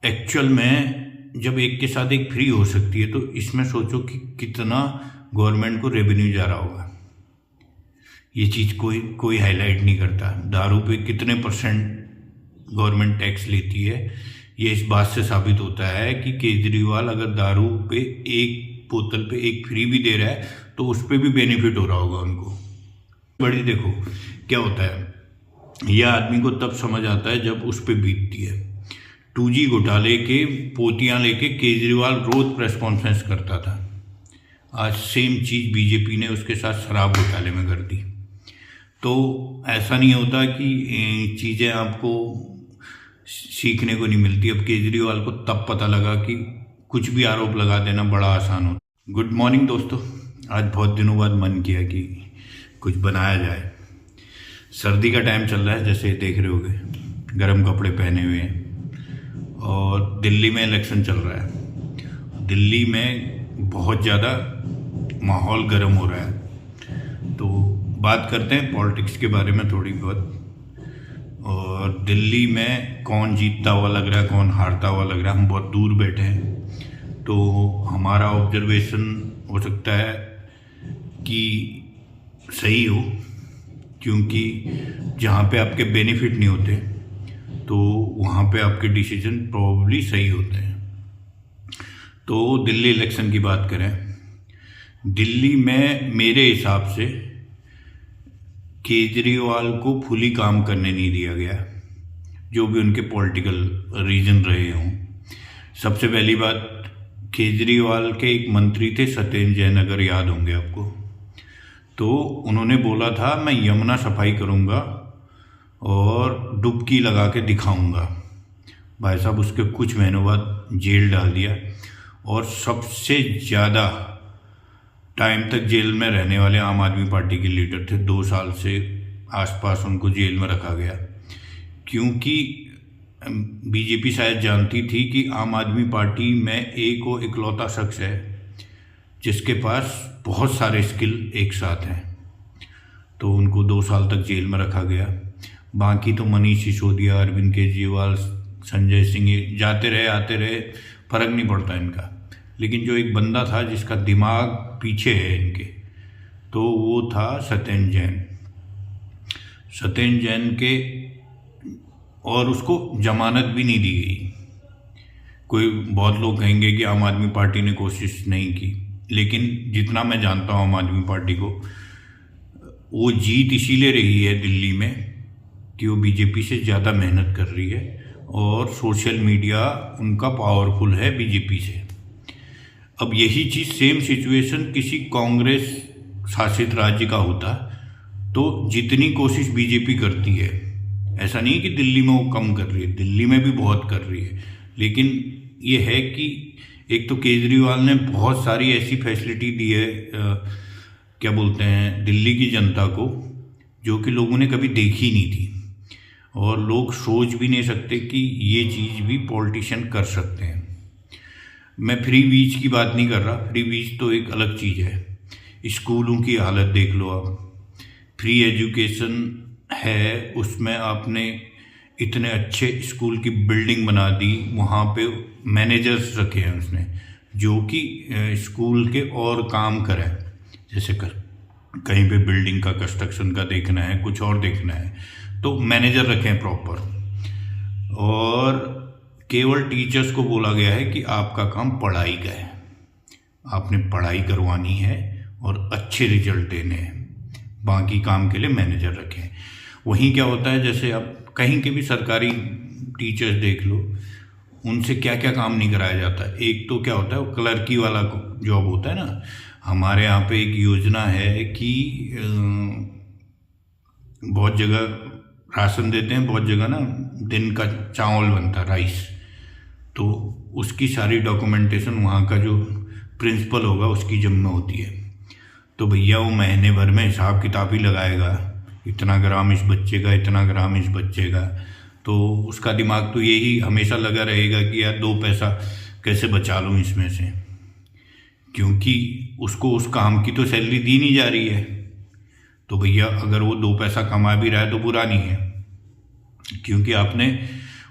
Actual में जब एक के साथ एक फ्री हो सकती है तो इसमें सोचो कि कितना गवर्नमेंट को रेवेन्यू जा रहा होगा। ये चीज़ कोई कोई हाईलाइट नहीं करता। दारू पे कितने परसेंट गवर्नमेंट टैक्स लेती है, ये इस बात से साबित होता है कि केजरीवाल अगर दारू पे एक बोतल पे एक फ्री भी दे रहा है तो उस पर भी बेनिफिट हो रहा होगा उनको। बड़ी देखो क्या होता है, यह आदमी को तब समझ आता है जब उस पर बीतती है। 2G घोटाले के पोतियाँ लेके केजरीवाल रोज प्रेस कॉन्फ्रेंस करता था। आज सेम चीज़ बीजेपी ने उसके साथ शराब घोटाले में कर दी। तो ऐसा नहीं होता कि चीज़ें आपको सीखने को नहीं मिलती। अब केजरीवाल को तब पता लगा कि कुछ भी आरोप लगा देना बड़ा आसान होता। गुड मॉर्निंग दोस्तों, आज बहुत दिनों बाद मन किया कि कुछ बनाया जाए। सर्दी का टाइम चल रहा है, जैसे देख रहे होगे, गर्म कपड़े पहने हुए हैं और दिल्ली में इलेक्शन चल रहा है। दिल्ली में बहुत ज़्यादा माहौल गर्म हो रहा है। तो बात करते हैं पॉलिटिक्स के बारे में थोड़ी बहुत। और दिल्ली में कौन जीतता हुआ लग रहा है, कौन हारता हुआ लग रहा है, हम बहुत दूर बैठे हैं तो हमारा ऑब्जर्वेशन हो सकता है कि सही हो, क्योंकि जहाँ पे आपके बेनिफिट नहीं होते तो वहाँ पे आपके डिसीजन प्रोबेबली सही होते हैं। तो दिल्ली इलेक्शन की बात करें, दिल्ली में मेरे हिसाब से केजरीवाल को फुली काम करने नहीं दिया गया, जो भी उनके पॉलिटिकल रीजन रहे हों। सबसे पहली बात, केजरीवाल के एक मंत्री थे सत्येंद्र जैन, अगर याद होंगे आपको, तो उन्होंने बोला था मैं यमुना सफाई करूंगा और डुबकी लगा के दिखाऊंगा। भाई साहब उसके कुछ महीनों बाद जेल डाल दिया और सबसे ज़्यादा टाइम तक जेल में रहने वाले आम आदमी पार्टी के लीडर थे। 2 साल से आसपास उनको जेल में रखा गया, क्योंकि बीजेपी शायद जानती थी कि आम आदमी पार्टी में एक वो इकलौता शख्स है जिसके पास बहुत सारे स्किल एक साथ हैं। तो उनको 2 साल तक जेल में रखा गया। बाकी तो मनीष सिसोदिया, अरविंद केजरीवाल, संजय सिंह ये जाते रहे आते रहे, फर्क नहीं पड़ता इनका। लेकिन जो एक बंदा था जिसका दिमाग पीछे है इनके, तो वो था सत्येंद्र जैन। सत्येंद्र जैन के, और उसको जमानत भी नहीं दी गई। कोई बहुत लोग कहेंगे कि आम आदमी पार्टी ने कोशिश नहीं की, लेकिन जितना मैं जानता हूँ आम आदमी पार्टी को, वो जीत इसीलिए रही है दिल्ली में कि वो बीजेपी से ज़्यादा मेहनत कर रही है और सोशल मीडिया उनका पावरफुल है बीजेपी से। अब यही चीज़ सेम सिचुएशन किसी कांग्रेस शासित राज्य का होता तो जितनी कोशिश बीजेपी करती है, ऐसा नहीं कि दिल्ली में वो कम कर रही है, दिल्ली में भी बहुत कर रही है, लेकिन ये है कि एक तो केजरीवाल ने बहुत सारी ऐसी फैसिलिटी दी है, क्या बोलते हैं, दिल्ली की जनता को, जो कि लोगों ने कभी देखी नहीं थी और लोग सोच भी नहीं सकते कि ये चीज़ भी पॉलिटिशियन कर सकते हैं। मैं फ्री बीज की बात नहीं कर रहा, फ्री बीज तो एक अलग चीज़ है। स्कूलों की हालत देख लो आप, फ्री एजुकेशन है, उसमें आपने इतने अच्छे स्कूल की बिल्डिंग बना दी, वहाँ पे मैनेजर्स रखे हैं उसने जो कि स्कूल के और काम करें, जैसे कहीं पे बिल्डिंग का कंस्ट्रक्शन का देखना है, कुछ और देखना है, तो मैनेजर रखे हैं प्रॉपर। और केवल टीचर्स को बोला गया है कि आपका काम पढ़ाई का है, आपने पढ़ाई करवानी है और अच्छे रिजल्ट देने हैं, बाकी काम के लिए मैनेजर रखें। वहीं क्या होता है, जैसे आप कहीं के भी सरकारी टीचर्स देख लो, उनसे क्या क्या काम नहीं कराया जाता। एक तो क्या होता है, वो क्लर्की वाला जॉब होता है ना। हमारे यहाँ पे एक योजना है कि बहुत जगह राशन देते हैं, बहुत जगह ना दिन का चावल बनता है, राइस, तो उसकी सारी डॉक्यूमेंटेशन वहाँ का जो प्रिंसिपल होगा उसकी जिम्मे होती है। तो भैया वो महीने भर में हिसाब किताब ही लगाएगा, इतना ग्राम इस बच्चे का, इतना ग्राम इस बच्चे का, तो उसका दिमाग तो यही हमेशा लगा रहेगा कि यार 2 पैसा कैसे बचा लूँ इसमें से, क्योंकि उसको उस काम की तो सैलरी दी नहीं जा रही है। तो भैया अगर वो 2 पैसा कमा भी रहा है तो बुरा नहीं है, क्योंकि आपने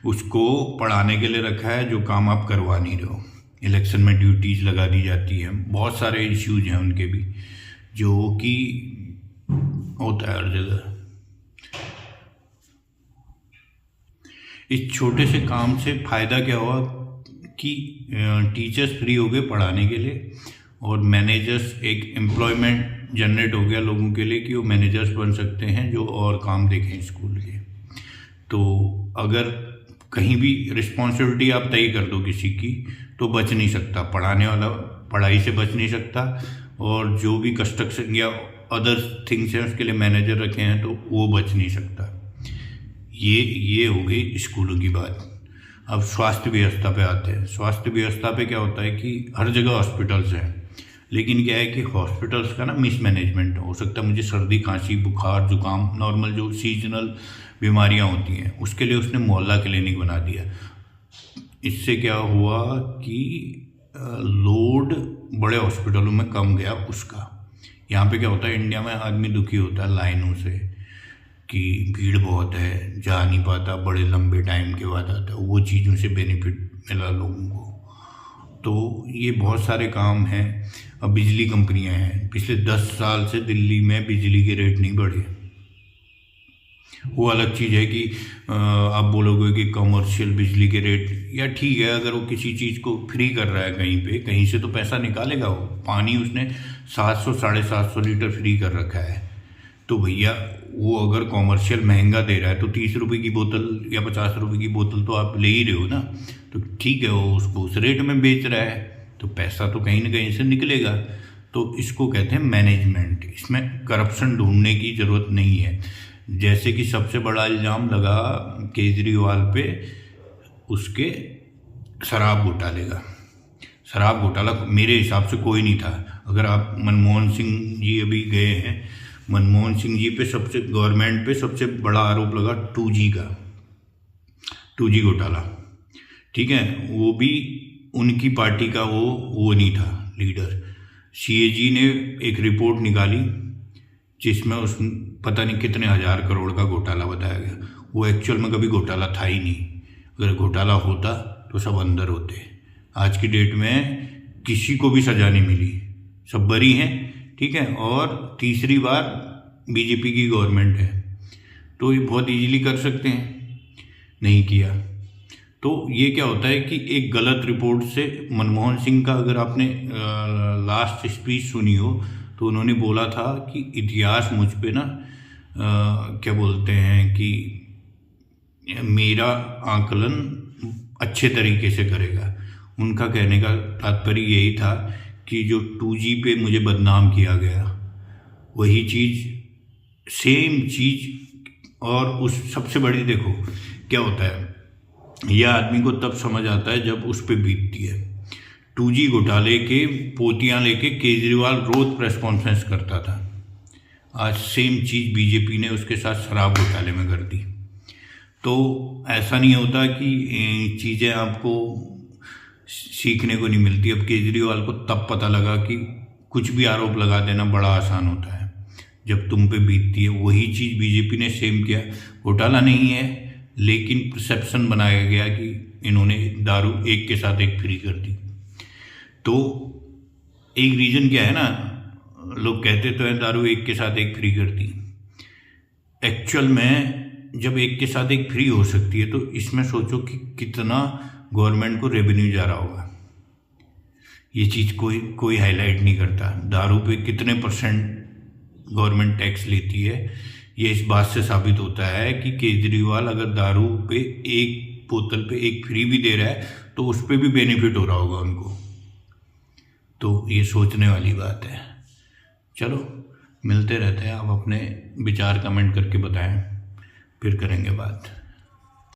उसको पढ़ाने के लिए रखा है जो काम आप करवा नहीं रहे हो। इलेक्शन में ड्यूटीज लगा दी जाती है, बहुत सारे इश्यूज हैं उनके भी, जो कि होता है हर जगह। इस छोटे से काम से फ़ायदा क्या हुआ कि टीचर्स फ्री हो गए पढ़ाने के लिए, और मैनेजर्स, एक एम्प्लॉयमेंट जनरेट हो गया लोगों के लिए कि वो मैनेजर्स बन सकते हैं जो और काम देखें स्कूल के। तो अगर कहीं भी रिस्पॉन्सिबिलिटी आप तय कर दो किसी की तो बच नहीं सकता, पढ़ाने वाला पढ़ाई से बच नहीं सकता, और जो भी कंस्ट्रक्शन या अदर थिंग्स हैं उसके लिए मैनेजर रखे हैं तो वो बच नहीं सकता। ये हो गई स्कूलों की बात। अब स्वास्थ्य व्यवस्था पे आते हैं। स्वास्थ्य व्यवस्था पे क्या होता है कि हर जगह हॉस्पिटल्स हैं, लेकिन क्या है कि हॉस्पिटल्स का ना मिसमैनेजमेंट हो सकता है। मुझे सर्दी, खांसी, बुखार, जुकाम, नॉर्मल जो सीजनल बीमारियां होती हैं उसके लिए उसने मोहल्ला क्लिनिक बना दिया। इससे क्या हुआ कि लोड बड़े हॉस्पिटलों में कम गया उसका। यहाँ पे क्या होता है, इंडिया में आदमी दुखी होता है लाइनों से कि भीड़ बहुत है, जा नहीं पाता, बड़े लंबे टाइम के बाद आता है, वो चीज़ों से बेनिफिट मिला लोगों को। तो ये बहुत सारे काम हैं। अब बिजली कंपनियां हैं, पिछले 10 साल से दिल्ली में बिजली के रेट नहीं बढ़े। वो अलग चीज़ है कि आप बोलोगे कि कमर्शियल बिजली के रेट, या ठीक है अगर वो किसी चीज़ को फ्री कर रहा है कहीं पे, कहीं से तो पैसा निकालेगा वो। पानी उसने 700 750 लीटर फ्री कर रखा है, तो भैया वो अगर कॉमर्शियल महंगा दे रहा है तो 30 रुपये की बोतल या 50 रुपये की बोतल तो आप ले ही रहे हो ना, तो ठीक है वो उसको उस रेट में बेच रहा है तो पैसा तो कहीं ना कहीं से निकलेगा। तो इसको कहते हैं मैनेजमेंट। इसमें करप्शन ढूंढने की ज़रूरत नहीं है। जैसे कि सबसे बड़ा इल्ज़ाम लगा केजरीवाल पे उसके शराब घोटाले का। शराब घोटाला मेरे हिसाब से कोई नहीं था। अगर आप मनमोहन सिंह जी अभी गए हैं, मनमोहन सिंह जी पे गवर्नमेंट पे सबसे बड़ा आरोप लगा 2G का, 2G घोटाला, ठीक है। वो भी उनकी पार्टी का वो नहीं था लीडर। CAG ने एक रिपोर्ट निकाली जिसमें उस पता नहीं कितने हज़ार करोड़ का घोटाला बताया गया। वो एक्चुअल में कभी घोटाला था ही नहीं। अगर घोटाला होता तो सब अंदर होते। आज की डेट में किसी को भी सज़ा नहीं मिली, सब बरी हैं, ठीक है। और तीसरी बार बीजेपी की गवर्नमेंट है तो ये बहुत इजीली कर सकते हैं, नहीं किया। तो ये क्या होता है कि एक गलत रिपोर्ट से मनमोहन सिंह का, अगर आपने लास्ट स्पीच सुनी हो तो उन्होंने बोला था कि इतिहास मुझ पे ना क्या बोलते हैं कि मेरा आकलन अच्छे तरीके से करेगा। उनका कहने का तात्पर्य यही था कि जो 2G पे मुझे बदनाम किया गया वही चीज़, सेम चीज़। और उस सबसे बड़ी, देखो क्या होता है, यह आदमी को तब समझ आता है जब उस पर बीतती है। 2G घोटाले के पोतियाँ लेके केजरीवाल रोज प्रेस कॉन्फ्रेंस करता था। आज सेम चीज़ बीजेपी ने उसके साथ शराब घोटाले में कर दी। तो ऐसा नहीं होता कि चीज़ें आपको सीखने को नहीं मिलती। अब केजरीवाल को तब पता लगा कि कुछ भी आरोप लगा देना बड़ा आसान होता है जब तुम पे बीतती है। वही चीज़ बीजेपी ने सेम किया। घोटाला नहीं है, लेकिन परसेप्शन बनाया गया कि इन्होंने दारू एक के साथ एक फ्री कर दी। तो एक रीज़न क्या है ना, लोग कहते तो हैं दारू एक के साथ एक फ्री कर दी। एक्चुअल में जब एक के साथ एक फ्री हो सकती है तो इसमें सोचो कि कितना गवर्नमेंट को रेवेन्यू जा रहा होगा। ये चीज़ कोई हाईलाइट नहीं करता। दारू पे कितने % गवर्नमेंट टैक्स लेती है, ये इस बात से साबित होता है कि केजरीवाल अगर दारू पे एक बोतल पे एक फ्री भी दे रहा है तो उस पर भी बेनिफिट हो रहा होगा उनको। तो ये सोचने वाली बात है। चलो मिलते रहते हैं, आप अपने विचार कमेंट करके बताएं, फिर करेंगे बात।